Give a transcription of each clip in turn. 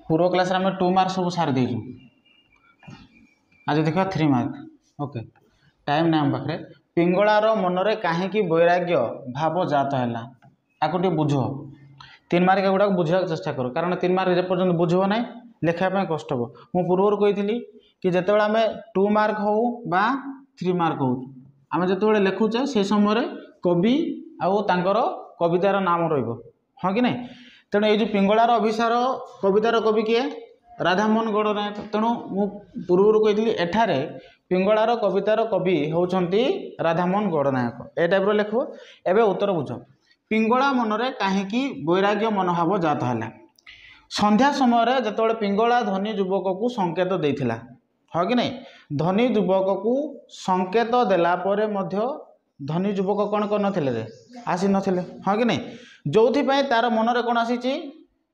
पूर्व क्लास रे आम 2 मार्क सब सारी देचु आज देखा 3 मार्क ओके टाइम ना पाखे पिंगलार मनरे कहीं वैराग्य भाव जात है आपको टे बुझ 3 मार्क गुड़ा बुझा चेष्टा कर कारण 3 मार्क जेपर्यंत बुझब ना लेखापी कष्ट हम मु पूर्व कही कि जिते आम 2 मार्क हो बा 3 मार्क हो आम जो लिखुचे से समय कवि आउ तांकर कवितार नाम रही हाँ कि नहीं तेणु ये पिंगलार अभिसार कवितार कवि किए राधामोहन गणनायक तेणु मु पूर्व कही एठारे पिंगलार कवितार कवि होउछंती राधामोहन गणनायक ए टाइप लिखो एवं उत्तर बुझ पिंगला मनरे कहीं वैराग्य मनोभाव जात है संध्या समय जो पिंगला धनी युवक को संकेत देता हाँ कि नहीं धनी युवक को संकेत देलापर धनी युवक कौन कर आसी नथिले हाँ कि नहीं जो तार मनरे कौन आसी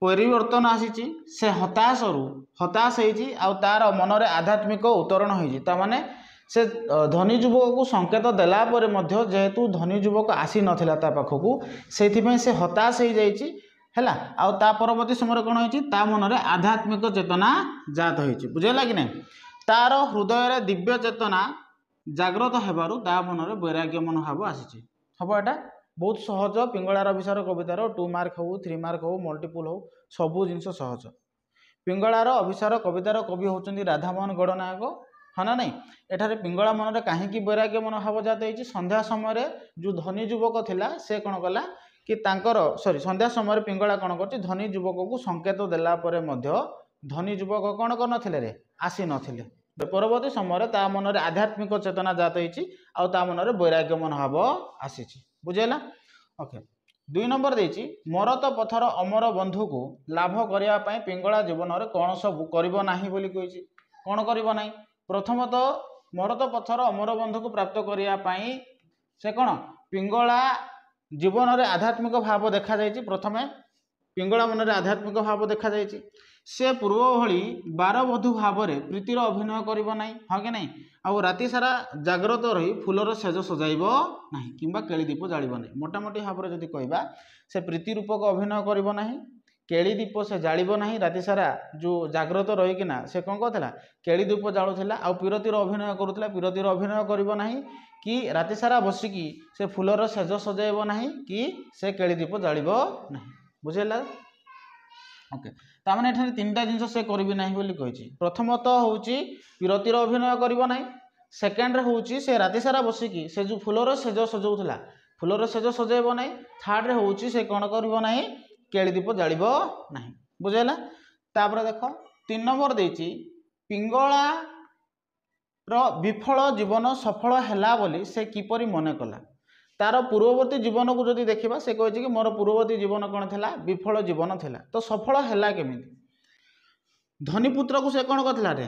परिवर्तन आसी से हताश होती तार मनरे आध्यात्मिक उतरण होने से धनी युवक को संकेत देलापर जेहेतु धनी युवक आसी नथिला ता पाखकू से हताश हो जाइए है आ परवर्ती समय कौन हो मनरे आध्यात्मिक चेतना जात हो बुझेगा कि नहीं तार हृदय दिव्य चेतना जाग्रत होबारु ता मनरे वैराग्य मनोभाव आसी हम एटा बहुत सहज पिंगलार अभिसार कवितार 2 मार्क हो 3 मार्क हो मल्टीपुल हो सबू जिनस सहज पिंगलार अभिसार कवितार कवि होउछंती राधामोहन गणनायक हाँ ना नहीं एठारे पिंगला मनरे कहीं वैराग्य मनोभाव जात होती संध्या समय जो धनी युवक थिला से कौन कला कि तांकर सॉरी संध्या समय पिंगला कौन कर धनी युवक को संकेत देलापर धनी युवक कौन कर नथिले रे आसी नथिले परवर्ती समय ता मनरे आध्यात्मिक चेतना जात होती आ मनरे वैराग्य मनोभाव आसी बुझेला ओके 2 नंबर देछि मरत पथर अमर बंधु को लाभ करने पिंगला जीवन में कौन सब करिबो नाही बोली कहिछि कौन करिबो नाही प्रथमतः मरत पथर अमर बंधु को प्राप्त करने से कौन पिंगला जीवन में आध्यात्मिक भाव देखा जाइछि प्रथमे पिंगला मन में आध्यात्मिक भाव देखा जाइछि से पूर्व भली 12 वधु भाव में प्रीतिर अभिनय करिबो नाही हाँ कि नहीं आउ राति सारा जाग्रत रही फूलर सेज सजाइब ना कि केली दीप जाइब ना मोटामोटी भाव में जदि कहबा से प्रीति रूपक अभिनय करिबो नाही केली दीप से जाइब ना राति सारा जो जाग्रत रहीकिना से कौन कहला केली दीप जालुला आ पीरतिर अभिनय करुला पीरतिर अभिनय करिबो नाही कि राति सारा बसिकी से फूलर सेज सजाइब ना कि से केली दीप जाइब ना बुझेला ओके तामाने एठाने 3टा जिनस से करिबि नाही बोली कहिछि प्रथमतः होउची पीरतिर अभिनय करिबो नाही सेकेंड रे होउची से राति सारा बसिकी से जो फूलर सेज सजाउथला फूलर सेज सजाइबो नाही थर्ड रे होउची से कोन करिबो नाही केली दीप जालिबो नाही बुझेला तापर देखो 3 नंबर देछि पिंगला रो विफल जीवन सफल हैला बोली से किपरि मने कला तार पूर्ववर्ती जीवन को जदि देखा से कहे कि मोर पूर्ववर्ती जीवन कौन था विफल जीवन था तो सफल है केमी धनीपुत्र को से कौन करता रे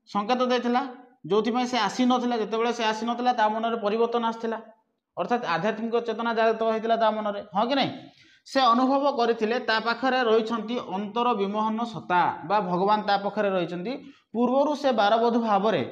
संकेत देता जो से आसी नाला जिते से आसी नाला मन में परिवर्तन आसाला अर्थात आध्यात्मिक चेतना जागृत होता मन में हाँ कि नहीं से अनुभव करते पाखे रही अंतर विमोहन सत्ता बा भगवान ता पाखे रही पूर्वर से 12 वधु भाव में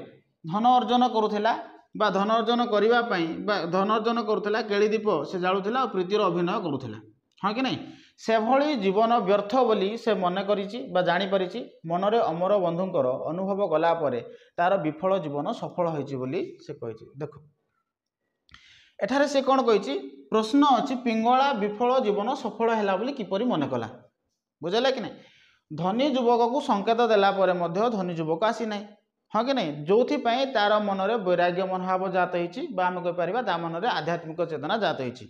धन अर्जन करुला बा धन अर्जन करने धन अर्जन करुला केली दीप से जालुला प्रीतिर अभिनय करुला हाँ कि नहीं से भली जीवन व्यर्थ बोली से मन कर जापरि मनरे अमर बंधुंकर अनुभव गलापर तार विफल जीवन सफल होती से कही देख एठारे से कौन कही प्रश्न अच्छी पिंगला विफल जीवन सफल है बोली किपरि मन कला बुझेगा कि नहीं धनी युवक को संकेत देलापर धनी युवक आसी ना हाँ कि नहीं जो तार मन में वैराग्य मनोभाव जात होम कहीपर ता मन में आध्यात्मिक चेतना जात हो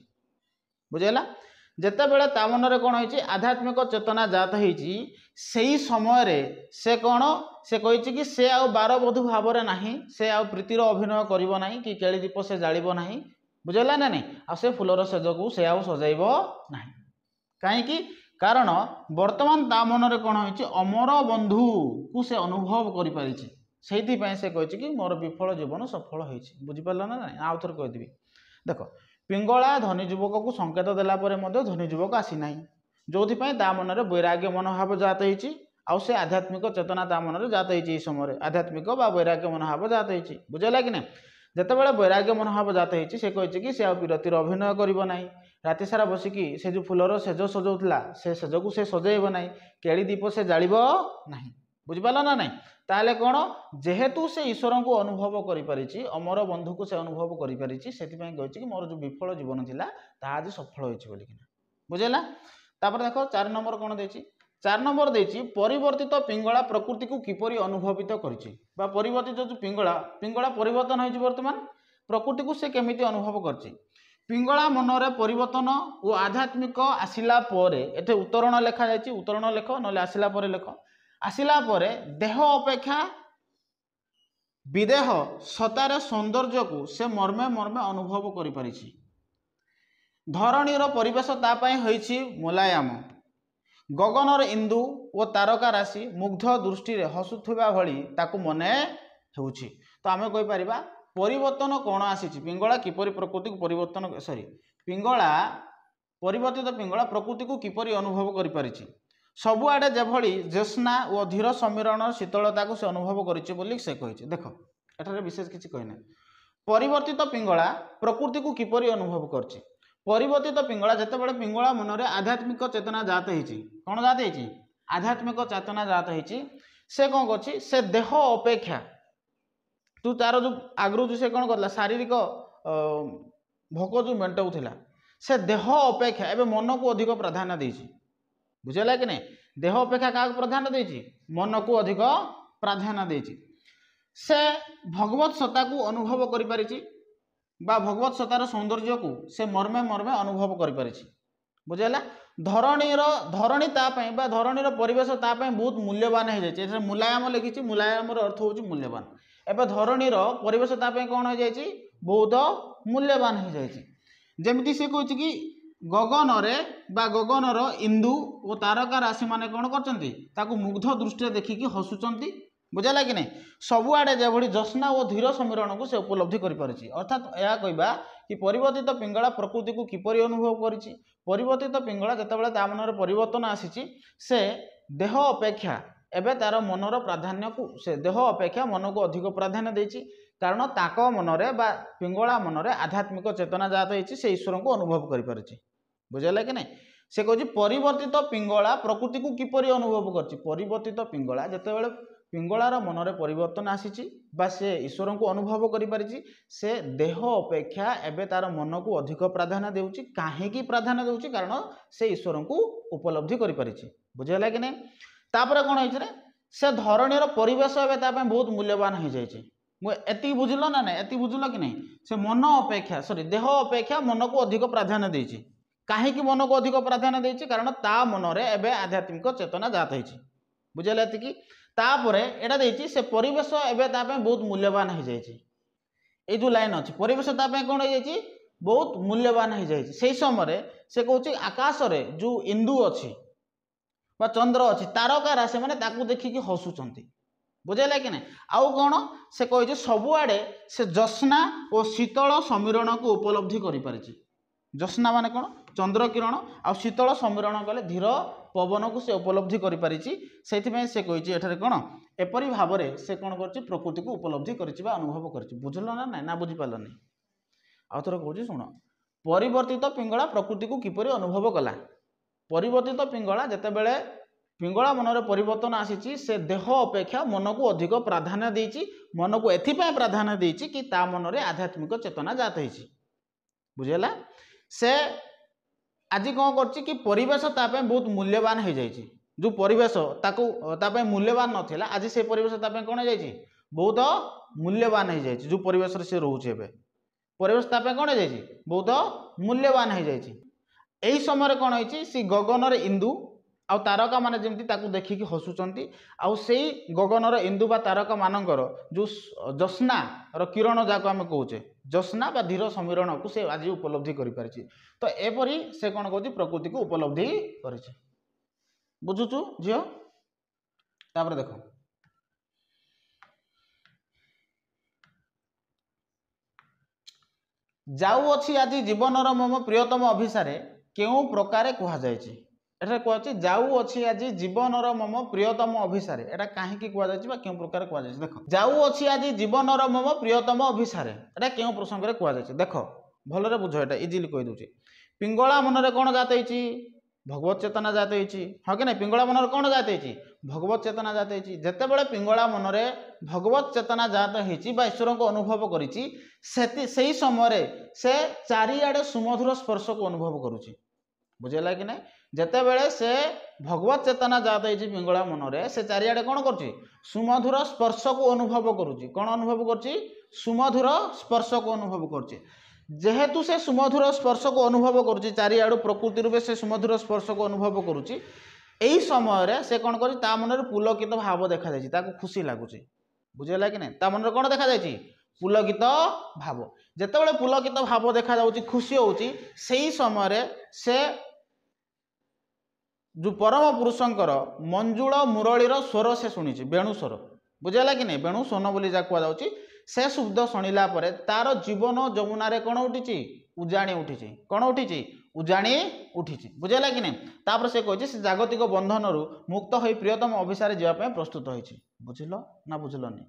बुझेगा जिते बड़े ता मन में कौन हो आध्यात्मिक चेतना जात हो समय से कौन से कही कि से आउ 12 वधु भाव में ना से आउ प्रीतिर अभिनय करिबो नाही कि केली दीप से जालिब नाही बुझेगा ना नहीं आ से फूलर सेज को से आउ सजाइब ना कहीं कारण वर्तमान ता मन में कौन हो अमर बंधु को से अनुभव कर से कही कि मोर विफल जीवन सफल होती बुझिपार ना ना आउ थे कहीदेवी देख पिंगला धनी युवक को संकेत देलापर धनी युवक आसी ना जो मन में वैराग्य मनोभाव जात हो से आध्यात्मिक चेतना ता मन में जात हो समय आध्यात्मिक बा वैराग्य मनोभाव जात हो बुझेगा कि नहीं जिते बड़े वैराग्य मनोभाव जात हो से कही कि से पीरतिर अभिनय करिबो नाही राति सारा बसिकी से जो फूलर सेज सजाऊला से सेज को से सजेब ना केड़ी दीप से जालिब ना बुझिपाल ना नाई ताले कौन जेहेतु से ईश्वर को अनुभव करी अमर बंधु को से अनुभव करी मोर जो विफल जीवन थिला ता आज सफल होइछि बुझेला। तापर देखो 4 नंबर कौन देछि 4 नंबर देछि परिवर्तित पिंगला प्रकृति को किपरि अनुभवित करिछि बा परिवर्तित जो पिंगला पिंगला परिवर्तन होइछि वर्तमान प्रकृति को से केमिति अनुभव करछि पिंगला मनरे परिवर्तन और आध्यात्मिक आसिला परे एटे उत्तरण लेखा जाइछि उत्तरण लेख नले आसिला परे लेख आसिला परे देह अपेक्षा विदेह सतार सौंदर्य को से मर्मे मर्मे अनुभव करि परिछि धरणीर परिवेश तापाई होइछि मुलायम गगनर इंदु और तारका राशि मुग्ध दृष्टि हसुवा भली ताकू मने हेउछि। तो आमे कहि परिबा परिवर्तन कौन आसी पिंगला किपरि प्रकृति को परिवर्तन सॉरी पिंगला परिवर्तित पिंगला प्रकृति को किपरि अनुभव करि परिछि सबुआडे जेभली ज्योत्स्ना और धीर समीरण शीतलता को से अनुभव करिछि बोली से कहिछि। देखो एठारे विशेष किछि कहिना परिवर्तित पिंगला प्रकृति को किपरि अनुभव करछि परिवर्तित पिंगला जितेबाला पिंगला मनरे आध्यात्मिक चेतना जात होइछि कौन जात होइछि आध्यात्मिक चेतना जात होइछि से कौन करछि से देह अपेक्षा तू तार जो आगु जो से कौन करला शारीरिक भोक जो मेटाऊला से देह अपेक्षा एवं मन को अधिक प्राधान्य देछि बुझेला कि नहीं देह अपेक्षा क्या प्राधान्य देछि मन को अधिक प्राधान्य देछि से भगवत सत्ता को अनुभव करि परिछि बा भगवत सत्तार सौंदर्य को से मर्मे मर्मे अनुभव करि परिछि बुझेला धरणी तापाई बा धरणीर परिवेश तापाई बहुत मूल्यवान हो जाए मुलायम लिखी मुलायम अर्थ हूँ मूल्यवान एवं धरणीर परिवेश तापाई कौन हो जाए बहुत मूल्यवान हो जाए जमी से कह कि गगन बा गगनर इंदु और तारका राशि माने कौन कर मुग्ध दृष्टि देखिकी हसुंट बुझेगा कि नहीं सबुआडे जेभली ज्योत्स्ना और धीर समीरण को से उपलब्धि करें अर्थात यह कहवा कि परिवर्तित पिंगला प्रकृति को किपरि अनुभव करिछि परिवर्तित पिंगला जितेबाला ता मनर परिवर्तन आसी से देह अपेक्षा एवं तार मनर प्राधान्य को से देह अपेक्षा मन को अधिक प्राधान्य देछि कारण ताक मनरे बा पिंगला मनरे आध्यात्मिक चेतना जात होइछि से ईश्वर को अनुभव करि बुझेगा कि नहीं से कहछि परिवर्तित पिंगला प्रकृति को किपरि अनुभव करछि परिवर्तित पिंगला जितेबाला पिंगलार मनरे परिवर्तन आसी से ईश्वर को अनुभव करि से देह अपेक्षा एवं तार मन को अधिक प्राधान्य देउछि काहेकि प्राधान्य देउछि कारण से ईश्वर को उपलब्धि करि बुझेगा कि नहीं तापर कौन होइछ रे से धरणीर परिवेश एवं बहुत मूल्यवान हो जाए एति बुझल ना ना एति बुझल कि नहीं से मन अपेक्षा सॉरी देह अपेक्षा मन को अधिक प्राधान्य देछि काहेकि मन को अधिक प्राधान्य देछि कारण ता मनरे एवं आध्यात्मिक चेतना जात होइछि बुझेला एतिकी तापरे एटा देछि से परिवेश एवं तापे बहुत मूल्यवान हो जाए ये जो लाइन अच्छी परिवेश तापे कौन हो जाए बहुत मूल्यवान हो जाए से समय से कहूँ आकाश रे जो इंदु अच्छी बा चंद्र अच्छी तारका राशि मैंने ताकू देखिकी हसुंट बुझेगा कि नहीं आउ कौन से कही सबुआडे से ज्योत्स्ना और शीतल समीरण को उपलब्धि करें ज्योत्स्ना माने कौन चंद्र किरण आ शीतल समीरण कले धीर पवन को से उपलब्धि करें से कही एठारे कौन एपरी भाव में से कौन कर प्रकृति को उपलब्धि कर अनुभव कर बुझल ना ना ना बुझीपार नहीं आउ थोड़ा कहूँ शुण परिवर्तित पिंगला प्रकृति को किपरि अनुभव कला परिवर्तित पिंगला जितेबाला पिंगला मनरे परिवर्तन आसी से देह अपेक्षा मन को अधिक प्राधान्य देछि मन को एथिपाई प्राधान्य देछि कि ता मनरे आध्यात्मिक चेतना जात होइछि बुझेला से आज कौन कर कि परिवेश तापाई बहुत मूल्यवान हो जाए जो परिवेश तापाई मूल्यवान नाला आज से परिवेश तापाई कौन हो जाए बहुत मूल्यवान हो जाए जो परिवेश से रोचे परिवेश तापाई कौन हो जाए बहुत मूल्यवान हो जाए यही समय कौन होती सी गगनर इंदु आउ तारका माने जमती ताकू देखिकी हसुंट आउ सेई गगनर इंदु बा तारका मानकर जो ज्योत्स्ना किरण जाक आम कहे ज्योत्स्ना बा धीर समीरण को से आज उपलब्धि करि तो एपरी से कौन कहती प्रकृति को उपलब्धि कर बुझुचु झील तापर देख जाऊ अच्छी आज जीवनर मम प्रियतम अभिसारे केउ प्रकारे कह जाए एटा कहछि जाऊ अच्छी आज जीवनर मम प्रियतम अभिसारे एटा काहे कि कह जाय केउ प्रकार कह जाय देख जाऊ अच्छी आज जीवनर मम प्रियतम अभिसारे एटा केउ प्रसंग रे कह जाय देख भलरे बुझ एटा इजीली कहि दोछि पिंगला मनरे कौन जात होती भगवत चेतना जात होती हाँ कि नहीं पिंगला मनरे कौन जात होती भगवत चेतना जात होती जितेबाला पिंगला मनरे भगवत चेतना जात होती ईश्वर को अनुभव करी समय से चारिआडे सुमधुर स्पर्श को अनुभव करुच्ची बुझेगा कि नहीं जितेबले से भगवत चेतना जात होती पिंगला मनरे से चारिआडे कौन कर सुमधुर स्पर्श को अनुभव करुच्ची कौन अनुभव कर सुमधुर स्पर्श को अनुभव कर जेहेतु से सुमधुर स्पर्श को अनुभव करुच्ची चारिआडू प्रकृति रूपे से सुमधुर स्पर्श को अनुभव करुच्ची यही समय से कौन कर मन पुलकित भाव देखा जाए खुशी लगुच बुझेगा कि नहीं ता मन कौन देखा जाए पुलकित भाव जितेबाला पुलकित भाव देखा जाऊँगी खुशी होची सही समय से जो परम पुरुषंकर मंजुल मुरलीर स्वर से शुणी वेणु स्वर बुझेगा कि नहीं वेणु सोन बोली जा कहुच्छी से शब्द शुणिला परे तार जीवन जमुना कौन उठी उजाणी उठी कौन उठी उजाणी उठी बुझेगा कि नहीं तापर से कही से जागतिक बंधन मुक्त हो प्रियतम अभिसार जावाई प्रस्तुत होती बुझिल ना बुझलनी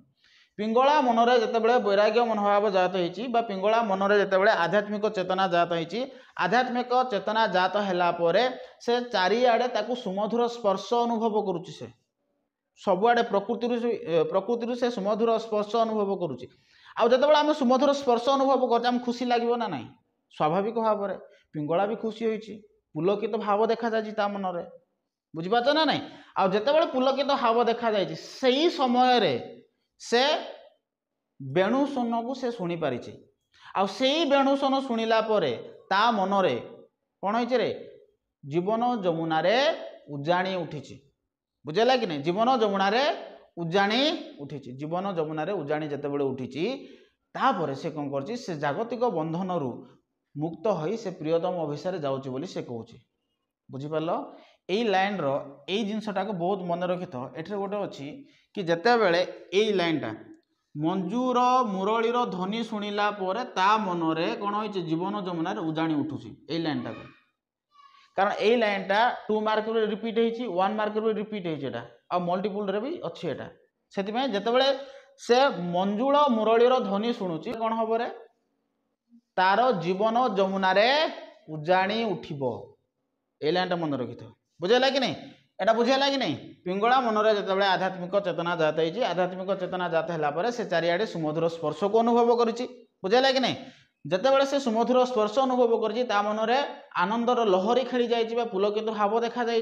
पिंगला मनरे जितेबाला वैराग्य मनोभाव जात होती पिंगला मनरे जितेबाला आध्यात्मिक चेतना जात होती आध्यात्मिक चेतना जात है से चारिआडे ताकू सुमधुर स्पर्श अनुभव करुच्ची से सबुआडे प्रकृति से सुमधुर स्पर्श अनुभव करुच्ची आतेबाला आम सुमधुर स्पर्श अनुभव कर खुशी लगे ना ना स्वाभाविक भाव में पिंगला भी खुशी होती पुलकित भाव देखा जाए मनरे बुझीपार ना ना आतेबाला पुलकित भाव देखा जाए से समय से वेणुसन को से शुणी पारी आई वेणुसन शुणिला ता मनरे कौन हो जीवन जमुना उजाणी उठी बुझेगा कि नहीं जीवन जमुना उजाणी उठी जीवन जमुना उजाणी जितेबाला उठी तापर से कौन कर जागतिक बंधन मुक्त हो से प्रियतम अभिसार जाऊँगी बोली से कहूँ बुझिपार यही लाइन रही जिनसटा को बहुत मन रखी था ये गोटे अच्छी कि जितेबले यही लाइनटा मंजूर मुरलीर ध्वनि शुणिला ता मनरे कौन हो जीवन जमुना उजाणी उठुची यही लाइनटा को कारण यही लाइनटा 2 मार्क रिपीट होती 1 मार्क रिपीट होता आ मल्टीपुल भी अच्छी एटा से जितेबले से मंजुल मुरलीर ध्वनि शुणुची कौन हम रे तार जीवन जमुना उजाणी उठिब ए लाइनटा मन रखी था बुझेगा कि नहीं एटा बुझेगा कि नहीं पिंगला मनरे जितेबाला आध्यात्मिक चेतना जात होती आध्यात्मिक चेतना जात है से चारिआडे सुमधुर स्पर्श को अनुभव करुच्ची बुझेगा कि नहीं जितेबाला से सुमधुर स्पर्श अनुभव करुच्ची ता मनरे आनंदर लहरी खेली जाइए पुलकित भाव देखा जाए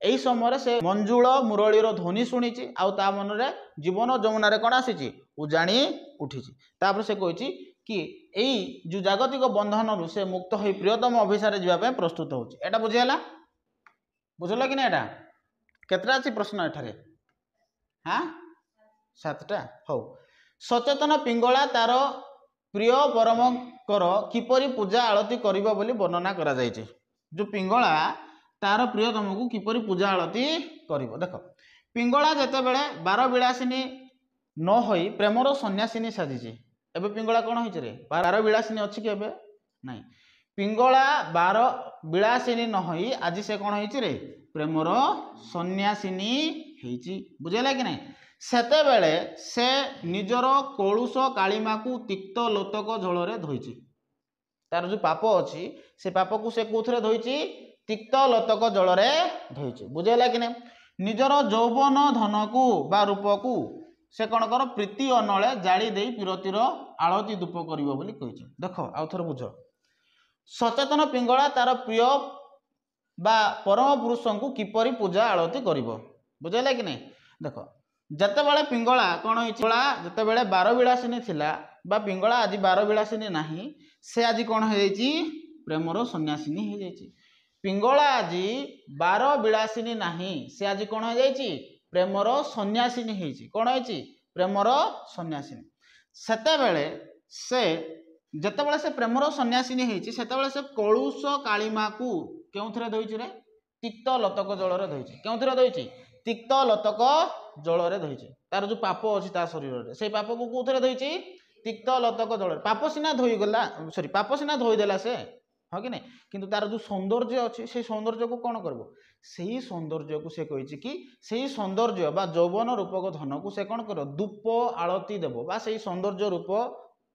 यही समय से मंजुल मुरलीर ध्वनि शुणी आ मनरे जीवन जमुना कौन आसी उजाणी उठी तापर से कही कि यही जो जागतिक बंधन से मुक्त हो प्रियतम अभिसार जावाई प्रस्तुत होता बुझीगला बुझल कि ना केतटा अच्छी प्रश्न एठारे हाँ 7टा हौ सचेतन पिंगला तार प्रिय परमकर किपरि पूजा आलती करिबा बोली वर्णना करा जायछि जो पिंगला तार प्रियतम को किपरि पूजा आलती करिबो देख पिंगला जते बेले 12 विलासिनी न होई प्रेमर सन्यासिनी साजिछि एबे पिंगला कोन होइछ रे 12 विलासिनी अछि के एबे नाही पिंगला 12 विलासिनी न होई आज से कोन होइछ रे प्रेमर सन्यासिनी होइछि बुझेला कि नहीं सेते बेले से निजर कलुष कालीमा को तिक्त लोतक जल धोइछि तार जो पाप अच्छी से पाप को से कौन धोइछि तिक्त लोतक जल धोइछि बुझेला कि नहीं निजर यौवन धन को बा रूप को से कौन कर प्रीति अनले जाली दे पिरतीर आलती धूप करिवो बोली कहिछि देख आउ थोर बुझ सचेतन पिंगला तार प्रिय बा परम पुरुष को किपरि पूजा आलती करिवो बुझेला कि नहीं देख जितेबाला पिंगला कौन होइछला जितेबाला 12 विलासिनी थिला बा पिंगला आज 12 विलासिनी नाही से आज कौन हो जाइछि प्रेमर सन्यासिनी हो जाइछि पिंगला आज 12 विलासिनी नाही से आज कौन हो जाइछि प्रेमर सन्यासिनी होइछि कौन होइछि प्रेमर सन्यासिनी सेतेबेले से जितेबाला से प्रेमर सन्यासिनी होइछि सेतेबेले से कलुष कालीमा को केउथरे धोइछि रे तिक्त लतक जल रे धोइछि केउथरे धोइछि तिक्त लतक जल रे धोइछि तार जो पाप अछि ता शरीर रे से पाप को कोथरे धोइछि तिक्त लतक जल पाप सिना धोई गला सॉरी पाप सिना धोई देला से हाँ कि नहीं किंतु तार जो सौंदर्य अच्छी से सौंदर्य को कौन करबो सही सौंदर्य को से कहिछि कि सही सौंदर्य बा यौवन रूपक धन को से कौन कर धूप आलती देबो बा सही सौंदर्य रूप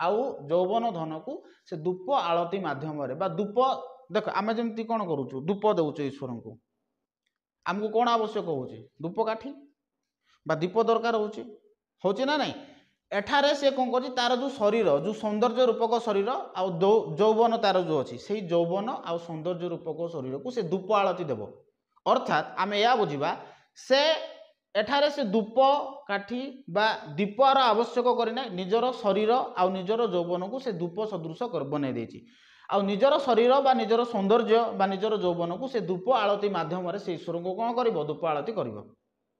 आउ यौवन धन को से धूप आलती माध्यम रे बा धूप देख आम जमी कौन करुचु धूप दौचे ईश्वर को आमको कौन आवश्यक होचे धूपकाठी बा दीप दरकार होचे ना नहीं एठारे से कौन कर तार जो शरीर जो सौंदर्य रूपक शरीर आउ जौवन तार जो अच्छी से जौवन आउ सौंदर्य रूपक शरीर को से धूप आलती देव अर्थात आम या बुझा से एठारे से धूप काठी बा दीपार आवश्यक करना निजर शरीर आउ निजर जौवन को से धूप सदृश बनई देछि आउ निजर शरीर बा निजर सौंदर्य बा निजर जौवन को से धूप आलती माध्यम से ईश्वर को कौन कर धूप आलती कर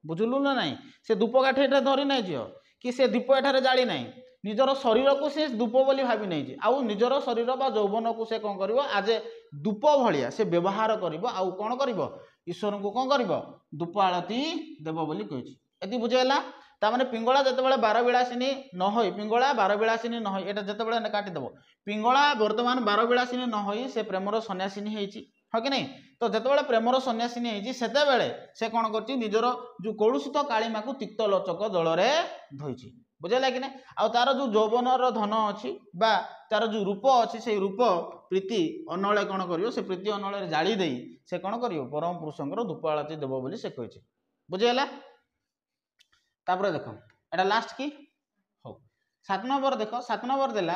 बुझलु ना नहीं से धूप काठी एटा धरी नहीं झील कि से दीप एठारे जाली नहीं निजर शरीर को से धूप बोली भावी नहीं आउ निजर शरीर बा जौवन को से कौन कर आज धूप भाया से व्यवहार कर कौन कर ईश्वर को कौन कर धूप आलती देव बोली कही ये बुझेगा ताने पिंगला जिते बार विलासिनी न हो पिंगला बार विलासिनी न हो यहाँ जिते काटिदेव पिंगला बर्तमान बार विलासिनी न हो से प्रेमर सन्यासिनी होती हाँ कि नहीं तो जिते प्रेमर सन्यासिनी होती से कौन कर निजर जो कलुषित कालीमा को तिक्तलोचक जल में धोई बुझेगा कि नहीं आ तार जो जौवन धन अच्छी बा तार जो रूप अच्छी से रूप प्रीति अनले कौन कर से प्रीति अनल जाली दे से कौन कर परम पुरुषंकर धूप आलती देव बोली से कही बुझेगा तापर देख एटा लास्ट की हो 7 नंबर देख 7 नंबर देला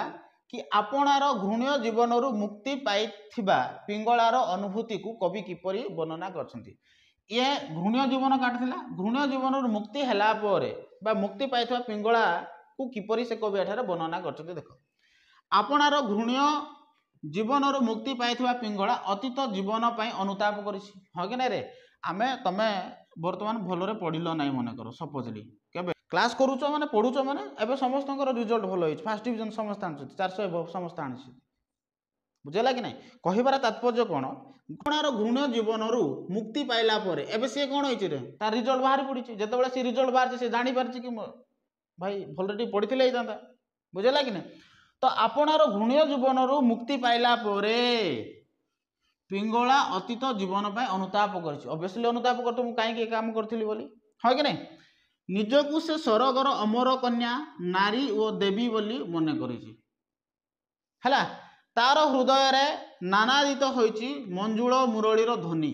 कि आपणार घृण्य जीवन मुक्ति पाइथिबा पिंगलार अनुभूति को कवि किपरि वर्णना करछंती ये घृण्य जीवन काटथिला घृण्य जीवन मुक्ति हैला परे बा मुक्ति पाइथिबा पिंगला को किपरि से कवि एठारे वर्णना करछंती देख आपणार घृण्य जीवन मुक्ति पाइथिबा पिंगला अतीत जीवन पई अनुताप करिछि ह कि नै रे आमे तमे वर्तमान भलरे पढ़िल नाई मन कर सपोजली केबे क्लास करूच माने पढ़ुच माने एबे समस्त रिजल्ट भल होइछ फर्स्ट डिवीजन समस्त आनछ 400 एबव समस्त आनछ बुझेला कि नहीं कहिबार तात्पर्य कौन आपणार घृण्य जीवन मुक्ति पाइला परे एबे से कौन होइछ रे तार रिजल्ट बाहर पड़ी जेतेबेले से रिजल्ट बाहर से जानि पारछि कि भाई भलरे पढ़िथिले हितांता बुझेला कि नहीं तो आपणार घृण्य जीवन मुक्ति पाइला परे पिंगला अतीत जीवन पर अनुताप कर ऑब्वियसली अनुताप करते मुझे कहीं काम करी बोली हाँ कि नहीं निजकू से सरगर अमर कन्या नारी और देवी बोली मन कर तार हृदय रे नानादित होइछि मंजुल मुरलीर ध्वनि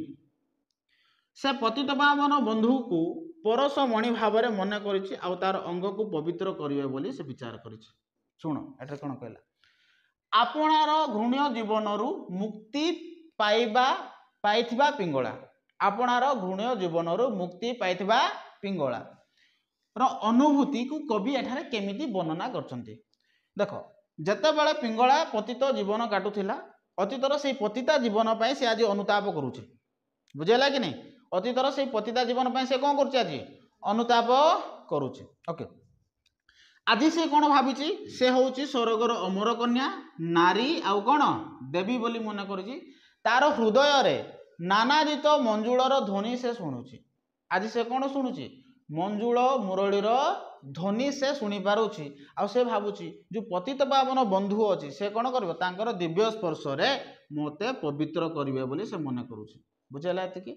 से पतित पावन बंधु को परस मणि भाव में मन करिछि आ तार अंग को पवित्र करिवे बोली से विचार करिछि सुन एटा कोन कहला आपणार घृण्य जीवन मुक्ति पाइबा पाइथिबा पिंगला आपणार घृण्य जीवन मुक्ति पाइथिबा पिंगला रो अनुभूति को कवि एठारे केमिति वर्णना करछंती देख जेतेबेले पिंगला पतित जीवन काटुथिला अतीतर से पतिता जीवन पाई से आज अनुताप करुचे बुझेला कि नहीं अतीतर से पतिता जीवन पाई से कौन करुचे आज अनुताप करुचे ओके आज से कौन भावी से होची स्वर्गर अमर कन्या नारी आउ कौन देवी बोली मन करुची तार हृदय रे नानादित मंजुलर ध्वनि से शुणुची आज से कौन शुणुची मंजुल मुरलीर ध्वनि से शुणी पारुची आ से भावुची जो पतित पावन बंधु अच्छी से कौन कर दिव्य स्पर्श रे मते पवित्र करिवे बोली से मन करुची बुझेला एतिकी।